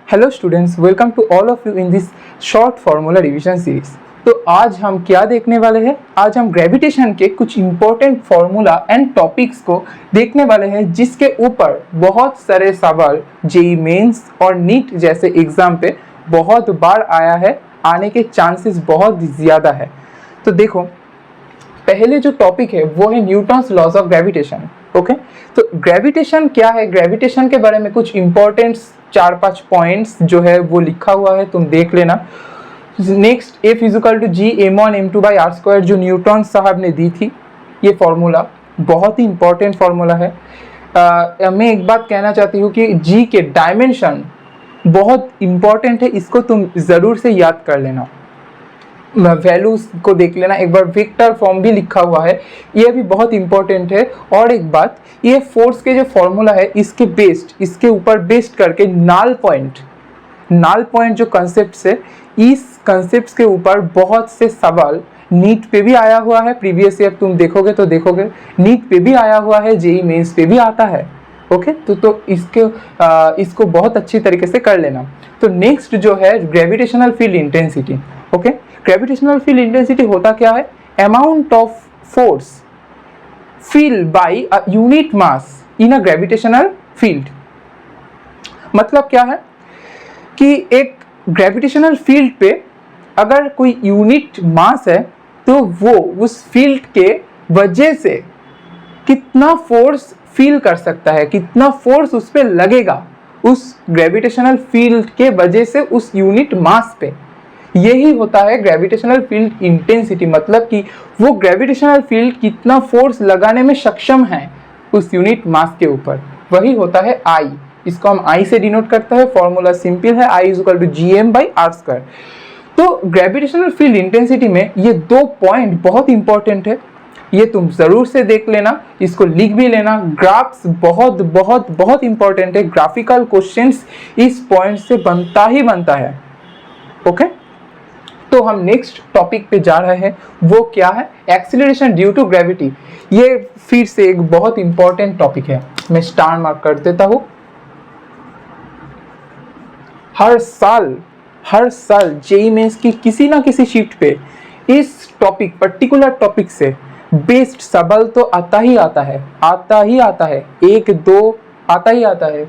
Hello students, welcome to all of you in this short formula revision series. तो आज हम क्या देखने वाले हैं? आज हम ग्रेविटेशन के कुछ इंपॉर्टेंट फार्मूला एंड टॉपिक्स को देखने वाले हैं, जिसके ऊपर बहुत सारे सवाल जेईई मेंस और नीट जैसे एग्जाम पे बहुत बार आया है, आने के चांसेस बहुत ज़्यादा है। तो देखो, पहले जो टॉपिक है वो है Newton's laws of gravitation. Okay, तो ग्रेविटेशन क्या है, ग्रेविटेशन के बारे में कुछ इंपॉर्टेंट 4-5 पॉइंट्स जो है वो लिखा हुआ है, तुम देख लेना। Next, F is equal to G m1 m2 by R square जो न्यूटन साहब ने दी थी, ये फॉर्मूला बहुत ही इंपॉर्टेंट फॉर्मूला है। मैं एक बात कहना चाहती हूँ कि जी के डायमेंशन बहुत इंपॉर्टेंट है, इसको तुम ज़रूर से याद कर लेना। वैल्यूज को देख लेना एक बार, वेक्टर फॉर्म भी लिखा हुआ है, ये भी बहुत इंपॉर्टेंट है। और एक बात, ये फोर्स के जो फॉर्मूला है इसके ऊपर बेस्ड करके नाल पॉइंट जो कंसेप्ट है, इस कंसेप्ट के ऊपर बहुत से सवाल नीट पे भी आया हुआ है। प्रीवियस ईयर तुम देखोगे नीट पे भी आया हुआ है, जेईई मेंस पे भी आता है। ओके, तो इसको बहुत अच्छी तरीके से कर लेना। तो नेक्स्ट जो है gravitational field intensity. Okay, gravitational field intensity होता क्या है? Amount of force feel by a unit mass in a gravitational field. मतलब क्या है कि एक ग्रेविटेशनल फील्ड पे अगर कोई यूनिट मास है तो वो उस फील्ड के वजह से कितना फोर्स फील कर सकता है, कितना फोर्स उस पे लगेगा उस ग्रेविटेशनल फील्ड के वजह से उस यूनिट मास पे। यही होता है ग्रेविटेशनल फील्ड इंटेंसिटी। मतलब कि वो ग्रेविटेशनल फील्ड कितना फोर्स लगाने में सक्षम है उस यूनिट मास के ऊपर, वही होता है आई। इसको हम आई से डिनोट करते हैं। फॉर्मूला सिंपल है, I equal to G M by R square. तो ग्रेविटेशनल फील्ड इंटेंसिटी में ये 2 पॉइंट बहुत इंपॉर्टेंट है, ये तुम जरूर से देख लेना, इसको लिख भी लेना। ग्राफ्स बहुत बहुत बहुत इंपॉर्टेंट है, ग्राफिकल क्वेश्चंस इस पॉइंट से बनता है। ओके, तो हम नेक्स्ट टॉपिक पे जा रहे हैं, वो क्या है? Acceleration due to gravity. ये फिर से एक बहुत इंपॉर्टेंट टॉपिक है, मैं स्टार मार्क कर देता हूं। हर साल जेईई मेंस की किसी ना किसी शिफ्ट पे इस पर्टिकुलर टॉपिक से बेस्ड सवाल तो आता ही आता है, एक दो आता ही आता है।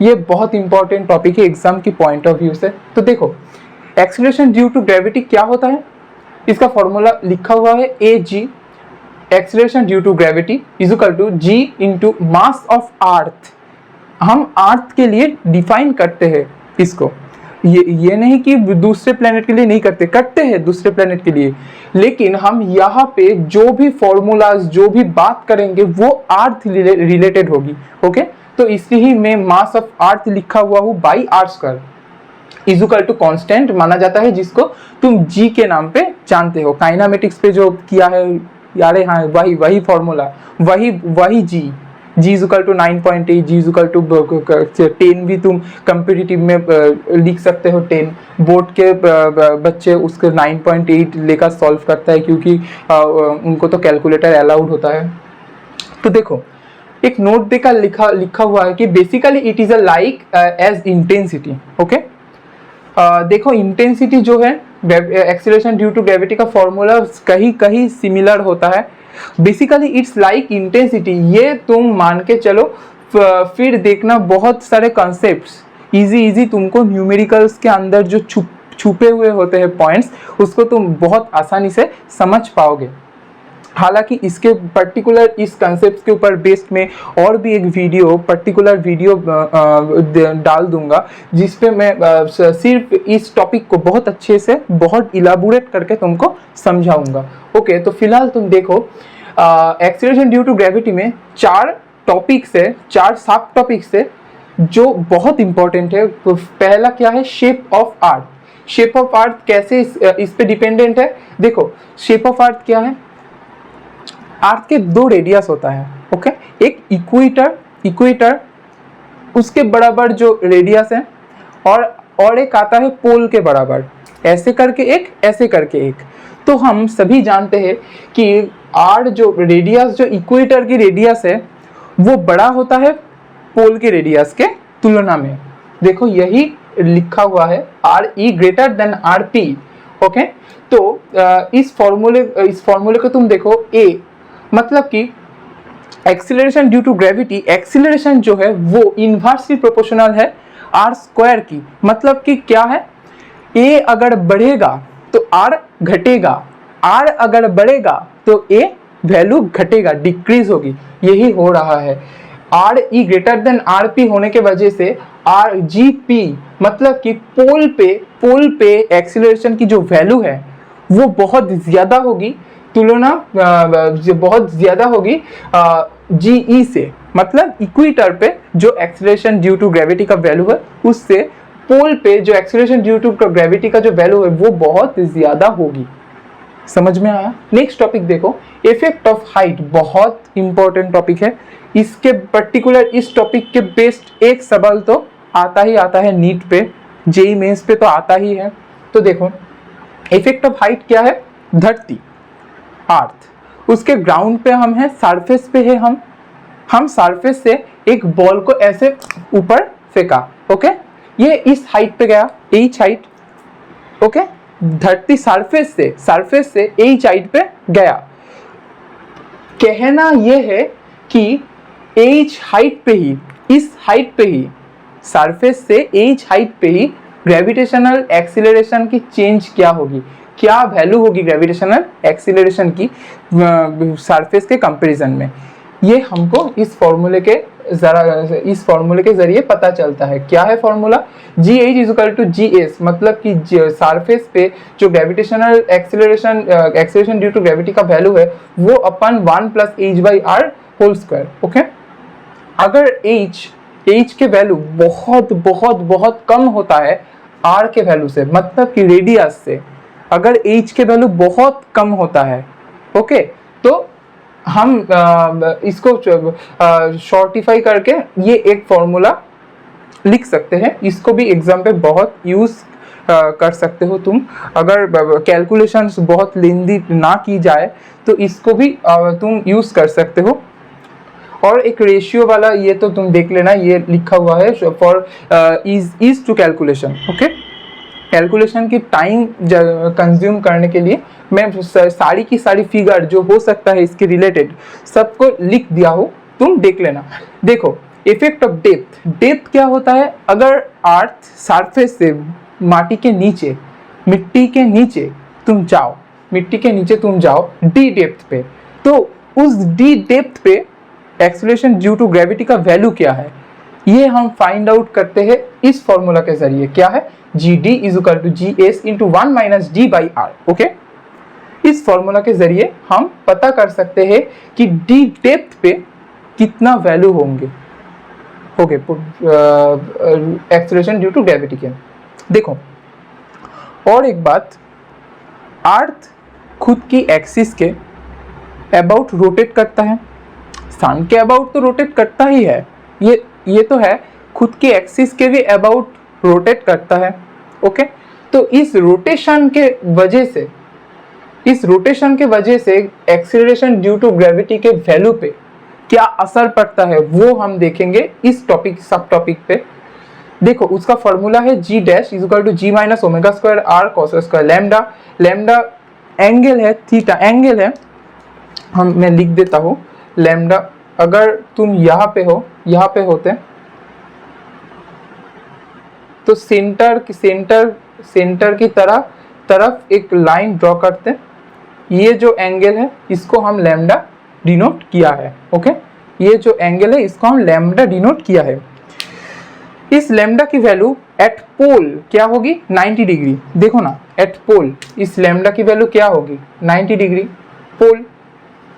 ये बहुत इंपॉर्टेंट टॉपिक है एग्जाम की पॉइंट ऑफ व्यू से। तो देखो, एक्सीलरेशन ड्यू टू ग्रेविटी क्या होता है? इसका फॉर्मूला लिखा हुआ है, a G acceleration due to gravity is equal to G into mass of earth. हम अर्थ के लिए डिफाइन करते हैं इसको, ये नहीं कि दूसरे प्लेनेट के लिए नहीं करते हैं दूसरे प्लेनेट के लिए, लेकिन हम यहाँ पे जो भी फॉर्मूलाज जो भी बात करेंगे वो अर्थ रिलेटेड होगी। ओके, तो इसलिए मैं मास ऑफ अर्थ लिखा हुआ हूँ by R square is equal to constant माना जाता है, जिसको तुम जी के नाम पे जानते हो। काइनामेटिक्स पे जो किया है यार, हाँ वही फॉर्मूला, वही G equal to 9.8, G equal to 10 भी तुम कंपिटिटिव में लिख सकते हो। 10 बोर्ड के बच्चे उसके 9.8 लेकर सॉल्व करता है, क्योंकि उनको तो कैलकुलेटर अलाउड होता है। तो देखो, एक नोट देकर लिखा हुआ है कि basically it is a like as intensity. Okay, देखो इंटेंसिटी जो है एक्सीलरेशन ड्यू टू ग्रेविटी का फॉर्मूला कहीं सिमिलर होता है। बेसिकली इट्स लाइक इंटेंसिटी, ये तुम मान के चलो। फिर देखना बहुत सारे कॉन्सेप्ट्स इजी तुमको न्यूमेरिकल्स के अंदर जो छुपे हुए होते हैं पॉइंट्स, उसको तुम बहुत आसानी से समझ पाओगे। हालांकि इसके पर्टिकुलर इस कंसेप्ट के ऊपर बेस्ड में और भी एक पर्टिकुलर वीडियो डाल दूंगा, जिसपे मैं सिर्फ इस टॉपिक को बहुत अच्छे से बहुत इलाबोरेट करके तुमको समझाऊंगा। ओके, तो फिलहाल तुम देखो, एक्सीलरेशन ड्यू टू ग्रेविटी में 4 सब टॉपिक्स है जो बहुत इंपॉर्टेंट है। पहला क्या है? Shape of earth. Shape of earth कैसे इस पे डिपेंडेंट है? देखो, शेप ऑफ अर्थ क्या है? अर्थ के 2 रेडियस होता है। ओके, एक इक्वेटर उसके बराबर जो रेडियस है, और एक आता है पोल के बराबर, ऐसे करके एक। तो हम सभी जानते हैं कि आर जो रेडियस, जो इक्वेटर की रेडियस है, वो बड़ा होता है पोल के रेडियस के तुलना में। देखो, यही लिखा हुआ है R E greater than R P. Okay, तो इस फॉर्मूले को तुम देखो, ए मतलब कि acceleration due to gravity, acceleration जो है वो इन्वर्सली प्रोपोर्शनल है आर स्क्वायर की। मतलब कि क्या है, ए अगर बढ़ेगा तो आर घटेगा, आर अगर बढ़ेगा तो ए वैल्यू घटेगा, डिक्रीज होगी। यही हो रहा है। R E greater than R P होने के वजह से आर जी पी मतलब कि पोल पे एक्सीलरेशन की जो वैल्यू है वो बहुत ज्यादा होगी, तुलना बहुत ज्यादा होगी जी ई से। मतलब इक्वेटर पे जो एक्सीलरेशन ड्यू टू ग्रेविटी का वैल्यू है उससे पोल पे जो एक्सीलरेशन ड्यू टू ग्रेविटी का जो वैल्यू है वो बहुत ज्यादा होगी। समझ में आया? नेक्स्ट टॉपिक देखो, इफेक्ट ऑफ हाइट। बहुत इंपॉर्टेंट टॉपिक है। इसके पर्टिकुलर इस टॉपिक के बेस्ड एक सवाल तो आता है नीट पे, जेई मेंस पे तो आता ही है। तो देखो इफेक्ट ऑफ हाइट क्या है, धरती अर्थ, उसके ग्राउंड पे हम हैं, सरफेस पे है हम सरफेस से एक बॉल को ऐसे ऊपर फेंका। ओके, ये इस हाइट पे गया, एच हाइट। ओके, धरती सरफेस से एच हाइट पे गया। कहना यह है कि एच हाइट पे ही, इस हाइट पे ही, सरफेस से एच हाइट पे ही ग्रेविटेशनल एक्सीलरेशन की चेंज क्या होगी, क्या वैल्यू होगी ग्रेविटेशनल एक्सीलरेशन की सरफेस के कंपैरिजन में। ये हमको इस फॉर्मूले के जरिए पता चलता है। क्या है formula, G H is equal to G S, मतलब कि सरफेस पे जो gravitational acceleration due to gravity का वैल्यू है वो अपन 1 plus H by R whole square. Okay, अगर एच के वैल्यू बहुत बहुत बहुत कम होता है आर के वैल्यू से, मतलब कि रेडियस से, अगर एच के वैल्यू बहुत कम होता है, ओके, तो हम इसको शॉर्टिफाई करके ये एक फॉर्मूला लिख सकते हैं। इसको भी एग्जाम पे बहुत यूज कर सकते हो तुम। अगर कैलकुलेशंस बहुत लेंदी ना की जाए तो इसको भी तुम यूज कर सकते हो। और एक रेशियो वाला ये तो तुम देख लेना, ये लिखा हुआ है for is to calculation. Okay, calculation की टाइम कंज्यूम करने के लिए मैं सारी की सारी फिगर जो हो सकता है इसके रिलेटेड सबको लिख दिया हो, तुम देख लेना। देखो इफेक्ट ऑफ डेप्थ क्या होता है, अगर अर्थ सरफेस से मिट्टी के नीचे तुम जाओ डी डेप्थ पे, तो उस डी डेप्थ पे एक्सीलरेशन ड्यू टू ग्रेविटी का वैल्यू क्या है, ये हम फाइंड आउट करते हैं इस फॉर्मूला के जरिए। क्या है, G D is equal to G S into 1 minus D by R. Okay, इस फॉर्मूला के जरिए हम पता कर सकते हैं कि डी डेप्थ पे कितना वैल्यू होंगे एक्सीलरेशन ड्यू टू ग्रेविटी के। देखो और एक बात, अर्थ खुद की एक्सिस के अबाउट रोटेट करता है, सन के अबाउट तो रोटेट करता ही है, ये तो है, खुद की एक्सिस के भी अबाउट रोटेट करता है। ओके, तो इस रोटेशन के वजह से एक्सीलरेशन ड्यू टू ग्रेविटी के वैल्यू पे क्या असर पड़ता है वो हम देखेंगे इस सब टॉपिक पे। देखो उसका फॉर्मूला है G dash is equal to G minus omega square R cos square lambda angle है, थीटा एंगल है, मैं लिख देता हूँ लैम्डा। अगर तुम यहाँ पे होते तो सेंटर की तरफ एक लाइन ड्रॉ करते, ये जो एंगल है इसको हम लैम्डा डिनोट किया है। ओके, ये जो एंगल है इसको हम लैम्डा डिनोट किया है। इस लैम्डा की वैल्यू एट पोल क्या होगी, 90 डिग्री। देखो ना, एट पोल इस लैम्डा की वैल्यू क्या होगी, 90 डिग्री। पोल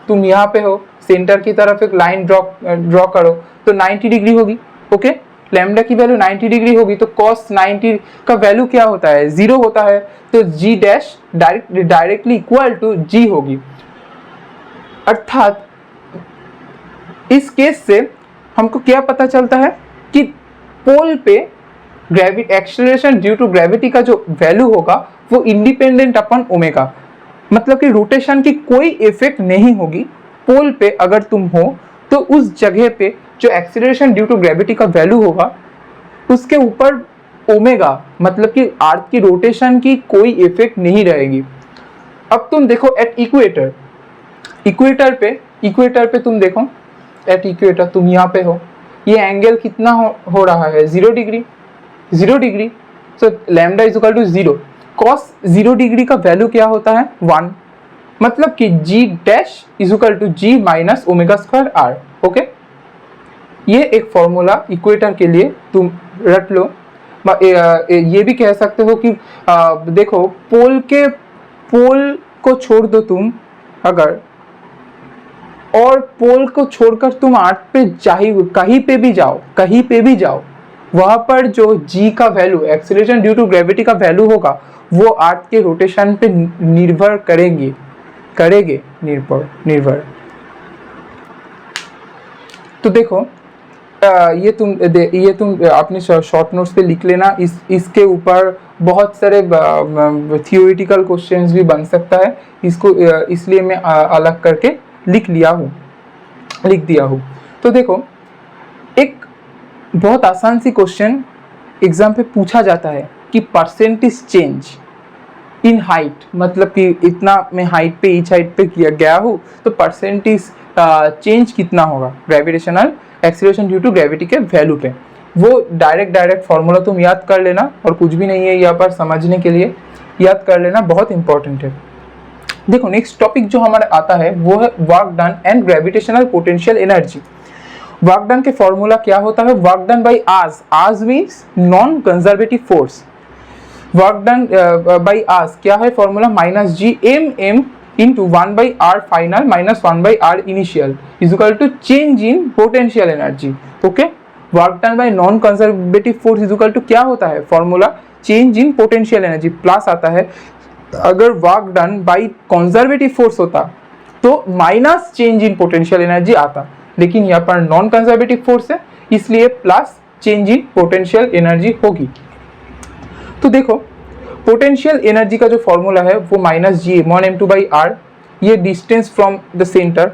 तुम यहाँ पे हो, सेंटर की तरफ एक लाइन ड्रॉ करो तो 90 डिग्री होगी। ओके, लैम्डा की वैल्यू 90 डिग्री होगी तो cos 90 का वैल्यू क्या होता है, 0 होता है, तो जी डैश डायरेक्टली इक्वल टू जी होगी। अर्थात इस केस से हमको क्या पता चलता है कि पोल पे एक्सीलरेशन ड्यू टू ग्रेविटी का जो वैल्यू होगा वो इंडिपेंडेंट अपन ओमेगा, मतलब कि रोटेशन की कोई इफेक्ट नहीं होगी। पोल पे अगर तुम हो तो उस जगह पे जो एक्सीलरेशन ड्यू टू ग्रेविटी का वैल्यू होगा उसके ऊपर ओमेगा, मतलब कि अर्थ की रोटेशन की कोई इफेक्ट नहीं रहेगी। अब तुम देखो एट इक्वेटर, इक्वेटर पे तुम देखो, एट इक्वेटर तुम यहाँ पे हो, ये एंगल कितना हो रहा है 0 degree, 0 degree. So lambda is equal to 0, cos 0 degree का वैल्यू क्या होता है 1, मतलब कि G dash is equal to G minus omega square R. Okay, ये एक फॉर्मूला इक्वेटर के लिए तुम रट लो। ये भी कह सकते हो कि देखो पोल को छोड़ दो तुम अगर, और पोल को छोड़कर तुम अर्थ पे कहीं पे भी जाओ, वहां पर जो जी का value, acceleration due to gravity का वैल्यू होगा, वो अर्थ के रोटेशन पे निर्भर निर्भर। तो देखो ये तुम अपने शॉर्ट नोट्स पे लिख लेना। इसके ऊपर बहुत सारे थियोरिटिकल क्वेश्चंस भी बन सकता है, इसको इसलिए मैं अलग करके लिख दिया हूँ। तो देखो एक बहुत आसान सी क्वेश्चन एग्जाम पे पूछा जाता है कि परसेंटेज चेंज इन हाइट, मतलब कि इतना मैं हाइट पे ईच हाइट पे गया हूँ, तो परसेंटेज चेंज कितना होगा gravitational acceleration due to gravity के वैल्यू पे। वो डायरेक्ट फार्मूला तुम याद कर लेना, और कुछ भी नहीं है यहाँ पर समझने के लिए, याद कर लेना, बहुत इंपॉर्टेंट है। देखो नेक्स्ट टॉपिक जो हमारा आता है वो है work done and gravitational potential energy. Work done के फॉर्मूला क्या होता है, work done by us means non conservative force. Work done by us क्या है formula, minus G M M into 1/r final minus 1/r initial is equal to change in potential energy. Okay, work done by non conservative force is equal to क्या होता है formula, change in potential energy plus आता है। अगर work done by conservative force होता तो minus change in potential energy आता, लेकिन यहाँ पर नॉन कंजर्वेटिव फोर्स है इसलिए plus change in potential energy होगी। तो देखो पोटेंशियल एनर्जी का जो फॉर्मूला है वो minus G M one M two by R, ये डिस्टेंस फ्रॉम द सेंटर,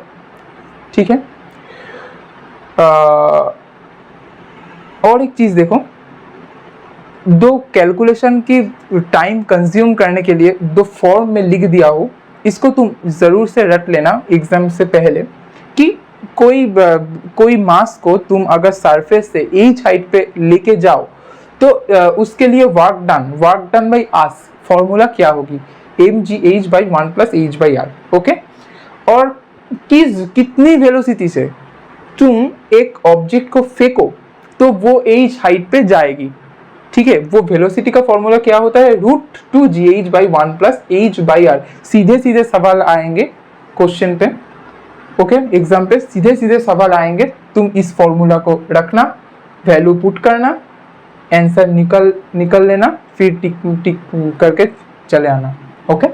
ठीक है। और एक चीज देखो, दो कैलकुलेशन की टाइम कंज्यूम करने के लिए दो फॉर्म में लिख दिया हो, इसको तुम जरूर से रट लेना एग्जाम से पहले, कि कोई मास को तुम अगर सरफेस से एच हाइट पे लेके जाओ तो उसके लिए work done by us formula क्या होगी, M G H by 1 plus H by R. Okay, और कितनी वेलोसिटी से तुम एक ऑब्जेक्ट को फेंको तो वो एच हाइट पे जाएगी, ठीक है। वो वेलोसिटी का फॉर्मूला क्या होता है, √2gh by 1 plus H by R. सीधे सवाल आएंगे क्वेश्चन पे, ओके, एग्जाम पे सीधे सवाल आएंगे, तुम इस फॉर्मूला को रखना, वैल्यू पुट करना, आंसर निकल लेना, फिर टिक करके चले आना। ओके,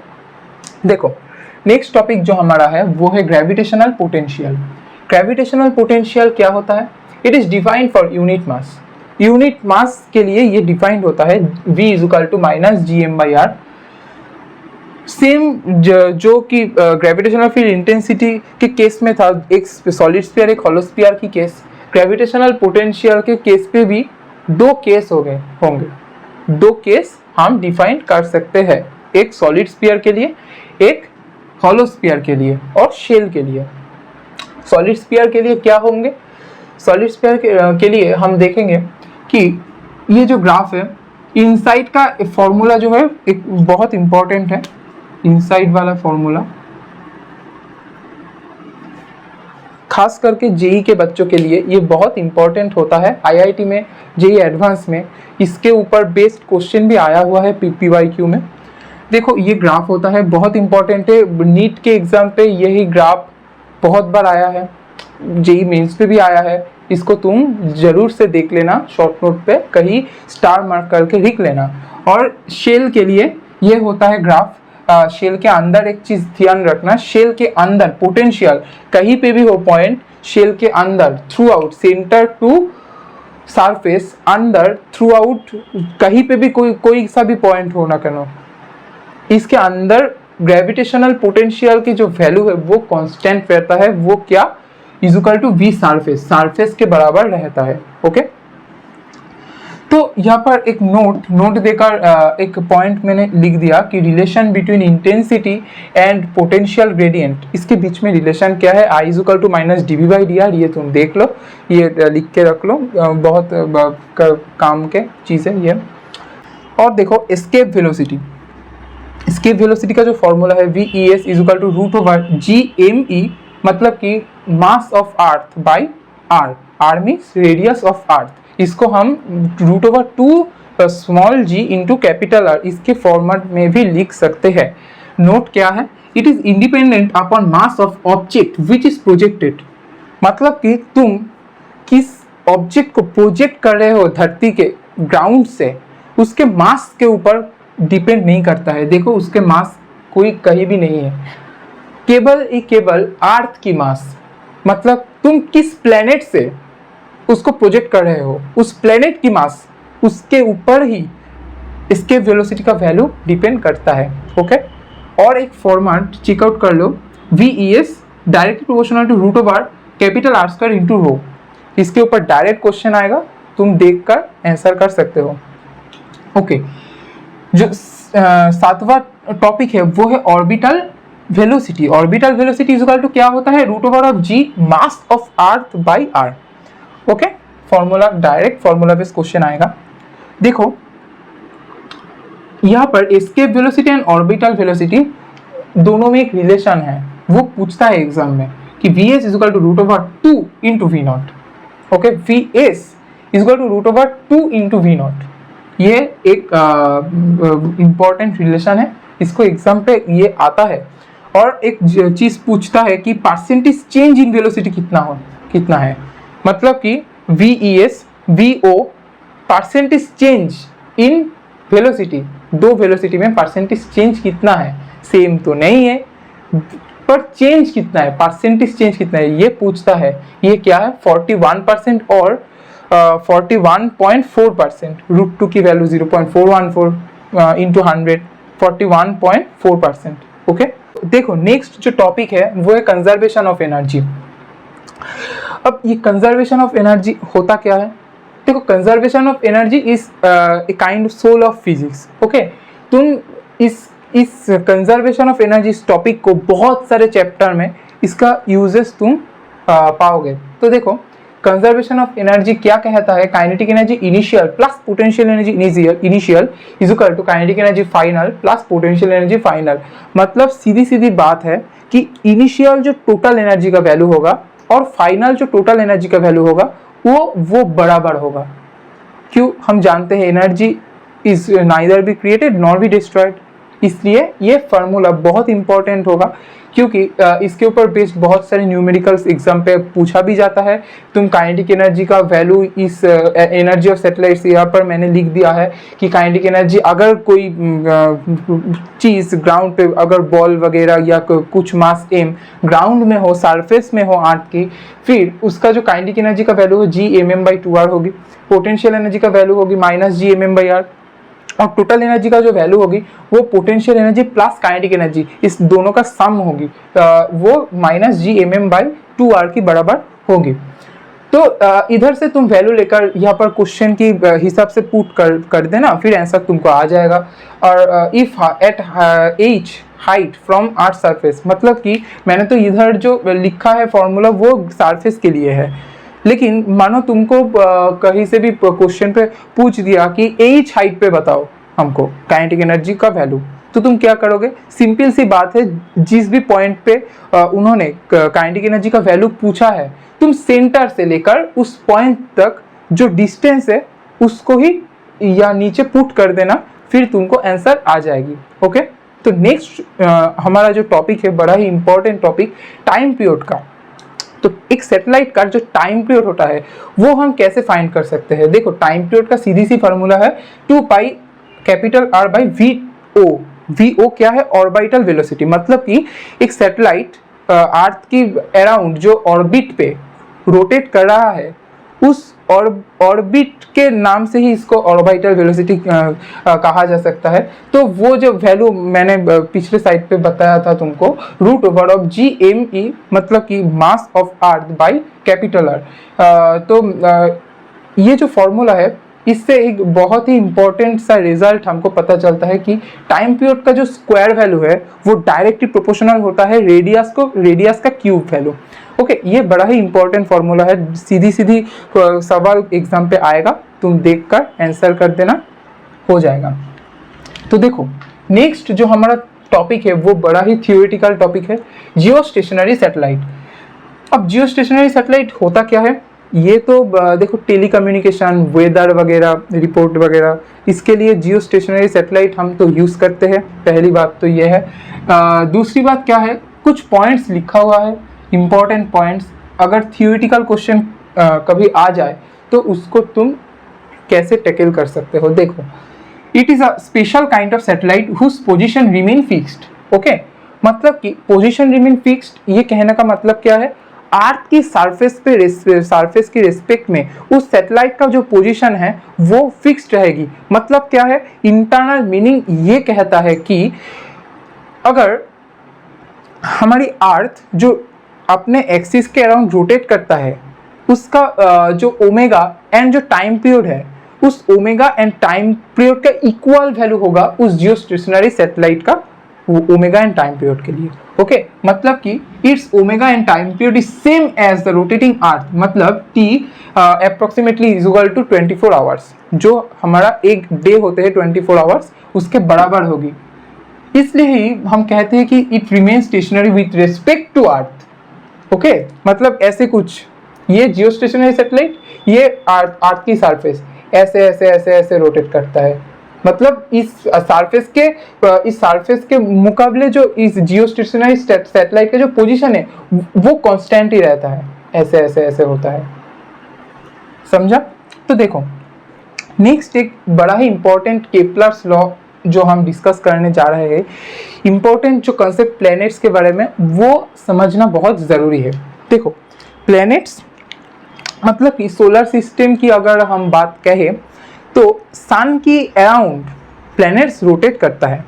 देखो नेक्स्ट टॉपिक जो हमारा है वो है ग्रेविटेशनल पोटेंशियल। ग्रेविटेशनल पोटेंशियल क्या होता है, it is defined for unit mass. Unit mass के लिए ये डिफाइंड होता है v is equal to minus G M by R. Same जो कि ग्रेविटेशनल फील्ड इंटेंसिटी के केस में था, एक सॉलिड स्फीयर एक हॉलो स्फीयर की केस, ग्रेविटेशनल पोटेंशियल के केस पे भी दो केस होंगे, दो केस हम डिफाइन कर सकते हैं, एक सॉलिड स्फीयर के लिए, एक हॉलो स्फीयर के लिए और शेल के लिए। सॉलिड स्फीयर के लिए क्या होंगे, सॉलिड स्फीयर के लिए हम देखेंगे कि ये जो ग्राफ है, इनसाइड का फॉर्मूला जो है एक बहुत इंपॉर्टेंट है, इनसाइड वाला फॉर्मूला खास करके जेई के बच्चों के लिए ये बहुत इंपॉर्टेंट होता है। आईआईटी में, जेई एडवांस में इसके ऊपर बेस्ड क्वेश्चन भी आया हुआ है पीवाईक्यू में। देखो ये ग्राफ होता है, बहुत इंपॉर्टेंट है, नीट के एग्जाम पे यही ग्राफ बहुत बार आया है, जेई मेंस पे भी आया है, इसको तुम जरूर से देख लेना, शॉर्ट नोट पे कहीं स्टार मार्क करके लिख लेना। और शेल के लिए ये होता है ग्राफ, शेल के अंदर एक चीज ध्यान रखना, शेल के अंदर पोटेंशियल कहीं पे भी हो पॉइंट, शेल के अंदर throughout center to surface, अंदर थ्रू आउट कहीं पे भी कोई सा भी पॉइंट हो ना करो, इसके अंदर ग्रेविटेशनल पोटेंशियल की जो वैल्यू है वो कांस्टेंट रहता है, वो क्या is equal to V surface के बराबर रहता है। ओके, तो यहाँ पर एक नोट देकर एक पॉइंट मैंने लिख दिया कि relation between intensity and potential gradient, इसके बीच में रिलेशन क्या है, I is equal to minus D V by D R. ये तुम देख लो, ये लिख के रख लो, बहुत काम के चीज़ है ये। और देखो एस्केप वेलोसिटी का जो फॉर्मूला है V E S is equal to root over G M E, मतलब कि mass of earth by R means radius of earth. इसको हम root over 2 small G into capital R इसके फॉर्मेट में भी लिख सकते हैं। नोट क्या है, it is independent upon mass of object which is projected, मतलब कि तुम किस ऑब्जेक्ट को प्रोजेक्ट कर रहे हो धरती के ग्राउंड से, उसके मास के ऊपर डिपेंड नहीं करता है। देखो उसके मास कोई कहीं भी नहीं है, केवल अर्थ की मास, मतलब तुम किस प्लेनेट से उसको प्रोजेक्ट कर रहे हो, उस प्लेनेट की मास, उसके ऊपर ही एस्केप वेलोसिटी का वैल्यू डिपेंड करता है। ओके, और एक फॉर्मेट चेकआउट कर लो, V E S directly proportional to root over capital R square into rho. इसके ऊपर डायरेक्ट क्वेश्चन आएगा, तुम देखकर आंसर कर सकते हो। ओके, जो सातवां टॉपिक है वो है orbital velocity. Orbital velocity is equal to क्या होता है, root over of G mass of earth by R. Okay, formula direct formula based question आएगा। देखो यहाँ पर escape velocity and orbital velocity दोनों में एक रिलेशन है, वो पूछता है एग्जाम में कि V S is equal to root over 2 into V naught. Okay, V S is equal to root over 2 into V naught, ये एक इंपॉर्टेंट रिलेशन है, इसको एग्जाम पे ये आता है। और एक चीज पूछता है कि परसेंटेज चेंज इन वेलोसिटी कितना है, मतलब कि V E S V O percentage change in velocity, दो वेलोसिटी में परसेंटेज चेंज कितना है, सेम तो नहीं है पर चेंज कितना है, परसेंटेज चेंज कितना है ये पूछता है। ये क्या है 41% और 41.4%, रूट 2 की वैल्यू 0.414 इंटू 100, 41.4%। ओके, देखो नेक्स्ट जो टॉपिक है वो है कंजर्वेशन ऑफ एनर्जी। अब ये कंजर्वेशन ऑफ एनर्जी होता क्या है, देखो conservation of energy is a kind of soul of physics. Okay, तुम इस कंजर्वेशन ऑफ एनर्जी इस टॉपिक को बहुत सारे चैप्टर में इसका यूजेस तुम पाओगे। तो देखो कंजर्वेशन ऑफ एनर्जी क्या कहता है, kinetic energy initial plus potential energy initial is equal to kinetic energy final plus potential energy final. मतलब सीधी बात है कि इनिशियल जो टोटल एनर्जी का वैल्यू होगा और फाइनल जो टोटल एनर्जी का वैल्यू होगा वो बराबर होगा। क्यों, हम जानते हैं energy is neither be created nor be destroyed, इसलिए ये फार्मूला बहुत इंपॉर्टेंट होगा क्योंकि इसके ऊपर बेस्ड बहुत सारे न्यूमेरिकल्स एग्जाम पे पूछा भी जाता है। तुम काइनेटिक एनर्जी का वैल्यू इस एनर्जी ऑफ सैटेलाइट्स यहाँ पर मैंने लिख दिया है कि काइनेटिक एनर्जी अगर कोई चीज़ ग्राउंड पे अगर बॉल वगैरह या कुछ मास एम ग्राउंड में हो, सरफेस में हो अर्थ की, फिर उसका जो काइनेटिक एनर्जी का वैल्यू हो जी एम एम बाई 2r होगी, पोटेंशियल एनर्जी का वैल्यू होगी minus G M M by R, और टोटल एनर्जी का जो वैल्यू होगी वो potential energy plus kinetic energy इस दोनों का सम होगी, वो minus G M M by 2r की बराबर होगी। तो इधर से तुम वैल्यू लेकर यहाँ पर क्वेश्चन की हिसाब से पुट कर देना, फिर आंसर तुमको आ जाएगा। और if at H height from earth surface, मतलब कि मैंने तो इधर जो लिखा है फॉर्मूला वो सरफेस के लिए है, लेकिन मानो तुमको कहीं से भी क्वेश्चन पे पूछ दिया कि एच हाइट पे बताओ हमको काइनेटिक एनर्जी का वैल्यू, तो तुम क्या करोगे, सिंपल सी बात है, जिस भी पॉइंट पे उन्होंने काइनेटिक एनर्जी का वैल्यू पूछा है, तुम सेंटर से लेकर उस पॉइंट तक जो डिस्टेंस है उसको ही या नीचे पुट कर देना, फिर तुमको आंसर आ जाएगी। ओके, तो नेक्स्ट हमारा जो टॉपिक है बड़ा ही इंपॉर्टेंट टॉपिक टाइम पीरियड का। तो एक सैटेलाइट का जो टाइम पीरियड होता है वो हम कैसे फाइंड कर सकते हैं। देखो टाइम पीरियड का सीधी सी फार्मूला है 2 pi capital R by V O. V O क्या है, ऑर्बिटल वेलोसिटी, मतलब कि एक सैटेलाइट अर्थ की अराउंड जो ऑर्बिट पे रोटेट कर रहा है उस ऑर्बिट के नाम से ही इसको ऑर्बिटल वेलोसिटी कहा जा सकता है। तो वो जो वैल्यू मैंने पिछले साइड पे बताया था तुमको, root over of G M E, मतलब कि mass of earth by capital R. तो ये जो फॉर्मूला है इससे एक बहुत ही इंपॉर्टेंट सा रिजल्ट हमको पता चलता है कि टाइम पीरियड का जो स्क्वायर वैल्यू है वो डायरेक्टली प्रोपोर्शनल होता है रेडियस का क्यूब वैल्यू। ओके, ये बड़ा ही इंपॉर्टेंट फॉर्मूला है, सीधी सीधी सवाल एग्जाम पे आएगा, तुम देखकर आंसर कर देना, हो जाएगा। तो देखो नेक्स्ट जो हमारा टॉपिक है वो बड़ा ही थियोरेटिकल टॉपिक है, जियो स्टेशनरी सैटेलाइट। अब जियो स्टेशनरी सैटेलाइट होता क्या है, ये तो देखो टेलीकम्युनिकेशन, वेदर वगैरह, रिपोर्ट वगैरह, इसके लिए जियो स्टेशनरी सैटेलाइट हम तो यूज़ करते हैं। पहली बात तो ये है। दूसरी बात क्या है, कुछ पॉइंट्स लिखा हुआ है, इंपॉर्टेंट पॉइंट्स, अगर थियोरेटिकल क्वेश्चन कभी आ जाए तो उसको तुम कैसे टैकल कर सकते हो। देखो, it is a special kind of satellite whose position remain fixed. Okay, मतलब कि पोजिशन रिमेन फिक्स्ड, ये कहने का मतलब क्या है, अर्थ की सरफेस की रिस्पेक्ट में उस सैटेलाइट का जो पोजीशन है वो फिक्स्ड रहेगी। मतलब क्या है, इंटरनल मीनिंग ये कहता है कि अगर हमारी अर्थ जो अपने एक्सिस के अराउंड रोटेट करता है, उसका जो ओमेगा एंड जो टाइम पीरियड है, उस ओमेगा एंड टाइम पीरियड का इक्वल वैल्यू होगा उस जियो स्टेशनरी सैटेलाइट का ओमेगा एंड टाइम पीरियड के लिए। ओके, मतलब कि it's omega and time period is same as the rotating earth, मतलब T approximately is equal to 24 hours, जो हमारा एक डे होते हैं 24 आवर्स, उसके बराबर होगी। इसलिए ही हम कहते हैं कि it remain stationary with respect to earth. Okay, मतलब ऐसे कुछ, ये जियो स्टेशनरी सैटेलाइट, ये अर्थ की सरफेस ऐसे ऐसे ऐसे ऐसे रोटेट करता है, मतलब इस सरफेस के मुकाबले जो इस जियो स्टेशनरी सैटेलाइट का जो पोजीशन है वो कांस्टेंट ही रहता है, ऐसे ऐसे ऐसे होता है, समझा। तो देखो नेक्स्ट एक बड़ा ही इंपॉर्टेंट केपलर्स लॉ जो हम डिस्कस करने जा रहे हैं, इंपॉर्टेंट जो कंसेप्ट प्लैनेट्स के बारे में, वो समझना बहुत ज़रूरी है। देखो प्लैनेट्स मतलब कि सोलर सिस्टम की अगर हम बात कहें तो सन की अराउंड प्लैनेट्स रोटेट करता है।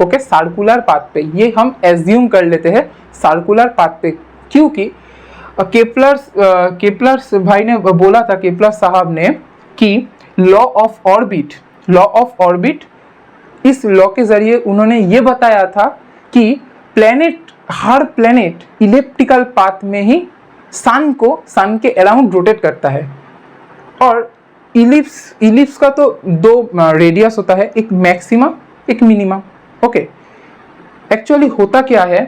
ओके, सर्कुलर पाथ पे, ये हम एज्यूम कर लेते हैं सर्कुलर पाथ पे, क्योंकि केपलर्स भाई ने बोला था, केपलर साहब ने, कि लॉ ऑफ ऑर्बिट, इस लॉ के जरिए उन्होंने ये बताया था कि हर प्लैनेट इलिप्टिकल पाथ में ही सन के अराउंड रोटेट करता है। और इलिप्स का तो दो रेडियस होता है, एक मैक्सिमा एक मिनिमा। ओके, एक्चुअली होता क्या है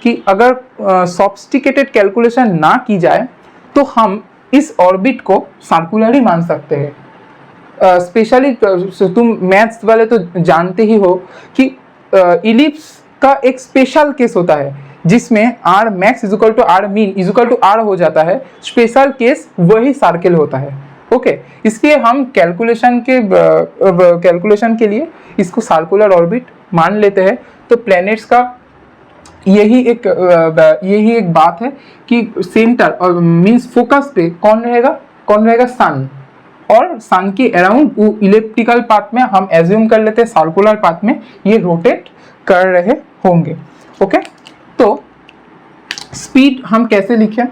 कि अगर सॉफिस्टिकेटेड कैलकुलेशन ना की जाए तो हम इस ऑर्बिट को सर्कुलर ही मान सकते हैं। स्पेशली तुम मैथ्स वाले तो जानते ही हो कि इलिप्स का एक स्पेशल केस होता है जिसमें R max is equal to R mean is equal to R हो जाता है। स्पेशल केस वही सर्किल होता है। ओके, इसलिए हम कैलकुलेशन के लिए इसको सर्कुलर ऑर्बिट मान लेते हैं। तो प्लैनेट्स का यही एक बात है कि सेंटर और मींस फोकस पे कौन रहेगा सन, और सन के अराउंड इलिप्टिकल पाथ में हम एज्यूम कर लेते हैं सर्कुलर पाथ में ये रोटेट कर रहे होंगे। ओके, तो स्पीड हम कैसे लिखें,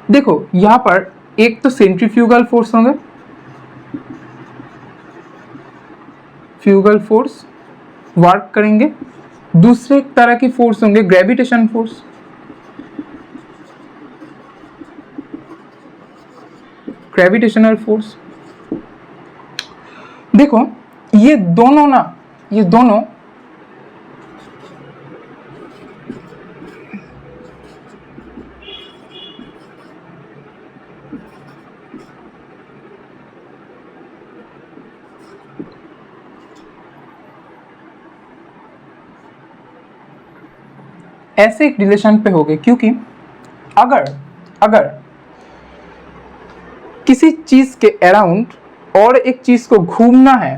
देखो यहाँ पर एक तो सेंट्रीफ्यूगल फोर्स होंगे, फ्यूगल फोर्स वर्क करेंगे, दूसरे तरह की फोर्स होंगे ग्रेविटेशन फोर्स, ग्रेविटेशनल फोर्स। देखो ये दोनों ऐसे एक रिलेशन पे हो गए, क्योंकि अगर किसी चीज के अराउंड और एक चीज को घूमना है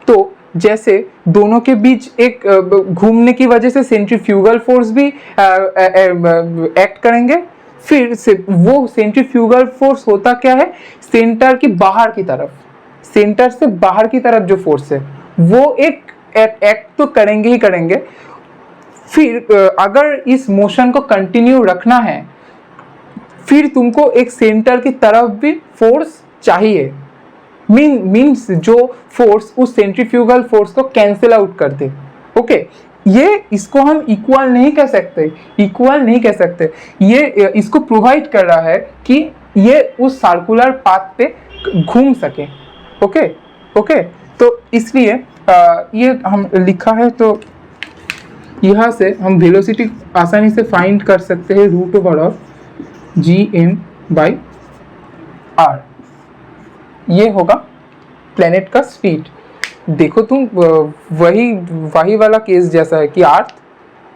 तो जैसे दोनों के बीच एक घूमने की वजह से सेंट्रीफ्यूगल फोर्स भी एक्ट करेंगे। फिर से वो सेंट्रीफ्यूगल फोर्स होता क्या है, सेंटर से बाहर की तरफ जो फोर्स है वो एक एक्ट तो करेंगे ही करेंगे। फिर अगर इस मोशन को कंटिन्यू रखना है फिर तुमको एक सेंटर की तरफ भी फोर्स चाहिए, मीन्स जो फोर्स उस सेंट्रीफ्यूगल फोर्स को कैंसिल आउट कर दे। ओके, ये इसको हम इक्वल नहीं कह सकते, इक्वल नहीं कह सकते। ये इसको प्रोवाइड कर रहा है कि ये उस सर्कुलर पाथ पे घूम सके। ओके ओके, तो इसलिए ये हम लिखा है, तो यहाँ से हम वेलोसिटी आसानी से फाइंड कर सकते हैं, रूट ओवर ऑफ gm/r। ये होगा प्लेनेट का स्पीड। देखो तुम, वही वाला केस जैसा है कि अर्थ,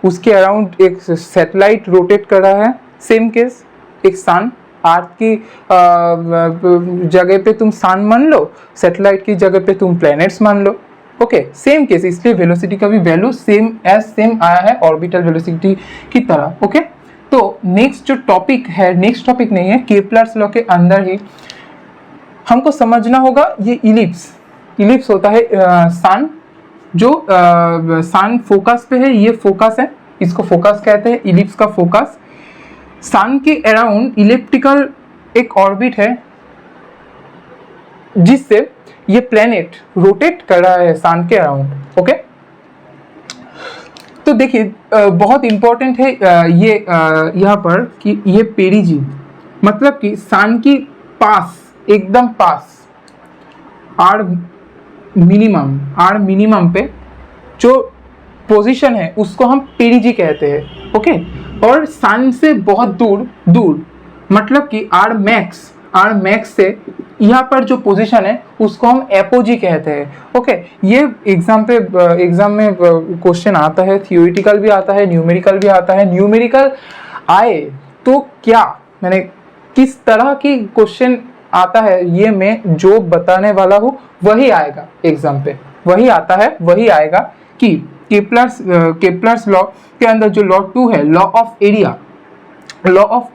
उसके अराउंड एक सैटेलाइट रोटेट कर रहा है। सेम केस, एक सन, अर्थ की जगह पे तुम सन मान लो, सैटेलाइट की जगह पे तुम प्लैनेट्स मान लो। ओके, सेम केस, इसलिए वेलोसिटी का भी वैल्यू सेम आया है ऑर्बिटल वेलोसिटी की तरह। ओके, तो नेक्स्ट जो टॉपिक है, नेक्स्ट टॉपिक नहीं है, केपलर्स लॉ के अंदर ही हमको समझना होगा ये इलिप्स होता है सन, जो सन फोकस पे है, ये फोकस है, इसको फोकस कहते हैं, इलिप्स का फोकस। सन के अराउंड इलिप्टिकल एक ऑर्बिट है जिससे ये प्लेनेट रोटेट कर रहा है सन के अराउंड। ओके, तो देखिए बहुत इंपॉर्टेंट है ये यहाँ पर कि ये पेरिजी, मतलब कि सन की पास, एकदम पास, आर मिनिमम पे जो पोजीशन है उसको हम पेरिजी कहते हैं। ओके, और सन से बहुत दूर मतलब कि आर मैक्स से यहाँ पर जो पोजीशन है उसको हम एपोजी कहते हैं। ओके, ये एग्जाम में क्वेश्चन आता है, थियोरिटिकल भी आता है, न्यूमेरिकल भी आता है। न्यूमेरिकल आए तो क्या, मैंने किस तरह की क्वेश्चन आता है, ये मैं जो बताने वाला हूँ वही आएगा एग्जाम पे, वही आता है, वही आएगा कि केपलर्स लॉ के अंदर जो लॉ 2 है, लॉ ऑफ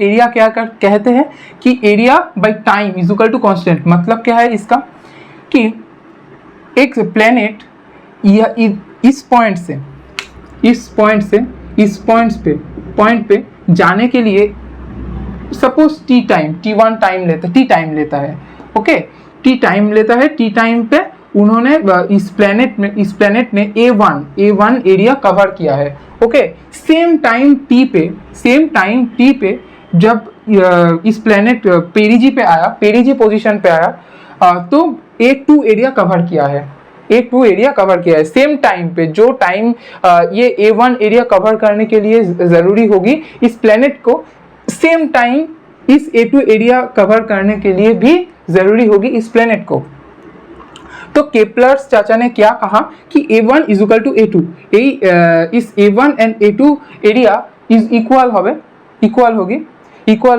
एरिया क्या कहते हैं कि area by time is equal to constant. मतलब क्या है इसका कि एक प्लेनेट इस पॉइंट पे जाने के लिए सपोज टी टाइम लेता है। ओके, टी टाइम लेता है, टी टाइम पे उन्होंने इस प्लेनेट ने A1 एरिया कवर किया है। ओके, सेम टाइम टी पे जब इस प्लेनेट पेरिजी पोजीशन पे आया तो A2 एरिया कवर किया है। सेम टाइम पे जो टाइम ये A1 एरिया कवर करने के लिए जरूरी होगी, इस प्लेनेट को सेम टाइम इस A2 एरिया कवर करने के लिए भी जरूरी होगी इस प्लेनेट को। तो केपलर्स चाचा ने क्या कहा कि A1 is equal to A2, इस A1 and A2 area is equal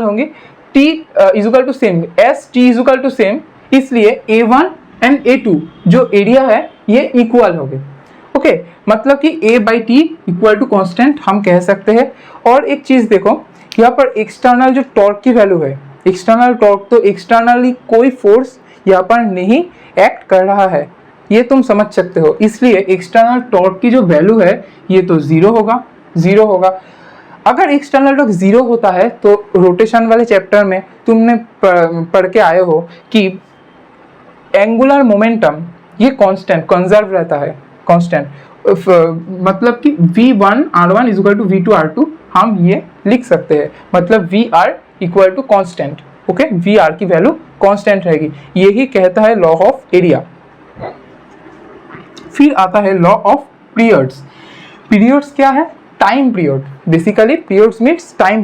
होंगे, T is equal to same, S T is equal to same, इसलिए A1 एंड A2 जो एरिया है ये इक्वल हो गए। ओके, मतलब कि A by T equal to constant हम कह सकते हैं। और एक चीज देखो, यहाँ पर एक्सटर्नल जो टॉर्क की वैल्यू है, एक्सटर्नल टॉर्क, तो एक्सटर्नली कोई फोर्स यहाँ पर नहीं एक्ट कर रहा है, ये तुम समझ सकते हो। इसलिए एक्सटर्नल टॉर्क की जो वैल्यू है ये तो जीरो होगा। अगर एक्सटर्नल टॉर्क जीरो होता है तो रोटेशन वाले चैप्टर में तुमने पढ़ के आए हो कि एंगुलर मोमेंटम ये कांस्टेंट कंजर्व रहता है, कांस्टेंट, मतलब कि V1 R1 is equal to V2 R2 हम ये लिख सकते हैं, मतलब VR equal to constant. Okay, VR की वैल्यू कांस्टेंट रहेगी, यही कहता है लॉ ऑफ एरिया। फिर आता है लॉ ऑफ पीरियड्स क्या है? Time period, basically periods means time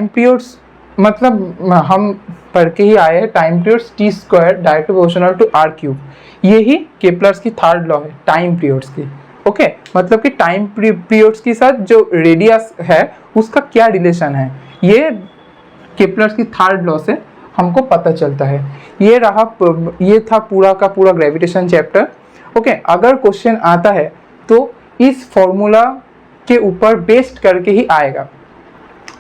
periods मतलब हम पढ़ के ही आए हैं, time periods T square direct proportional to R cube, यही केपलर्स की थर्ड लॉ है टाइम पीरियड्स की। ओके, मतलब कि टाइम पीरियड्स के साथ जो रेडियस है उसका क्या रिलेशन है, ये केपलर्स की थर्ड लॉ से हमको पता चलता है। ये था पूरा का पूरा ग्रेविटेशन चैप्टर। ओके, अगर क्वेश्चन आता है तो इस फॉर्मूला के ऊपर बेस्ड करके ही आएगा।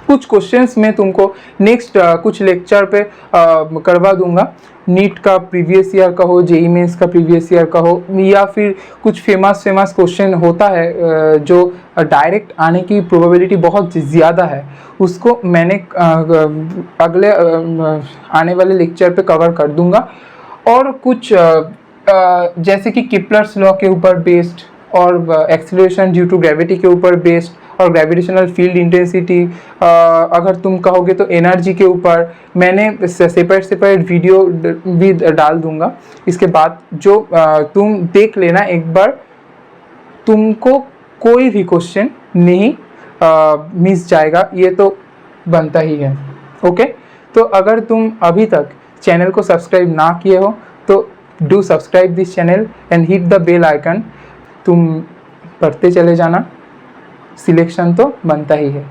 कुछ क्वेश्चंस मैं तुमको नेक्स्ट कुछ लेक्चर पे करवा दूंगा, नीट का प्रीवियस ईयर का हो, जेईई मेंस का प्रीवियस ईयर का हो, या फिर कुछ फेमस क्वेश्चन होता है जो डायरेक्ट आने की प्रोबेबिलिटी बहुत ज़्यादा है, उसको मैंने अगले आने वाले लेक्चर पे कवर कर दूंगा। और कुछ जैसे कि किपलर्स लॉ के ऊपर बेस्ड और एक्सीलरेशन ड्यू टू ग्रेविटी के ऊपर बेस्ड और ग्रेविटेशनल फील्ड इंटेंसिटी, अगर तुम कहोगे तो एनर्जी के ऊपर मैंने सेपरेट वीडियो भी डाल दूंगा। इसके बाद जो तुम देख लेना एक बार, तुमको कोई भी क्वेश्चन नहीं मिस जाएगा, ये तो बनता ही है। ओके, तो अगर तुम अभी तक चैनल को सब्सक्राइब ना किए हो तो do subscribe this channel and hit the bell icon. तुम पढ़ते चले जाना, सिलेक्शन तो बनता ही है।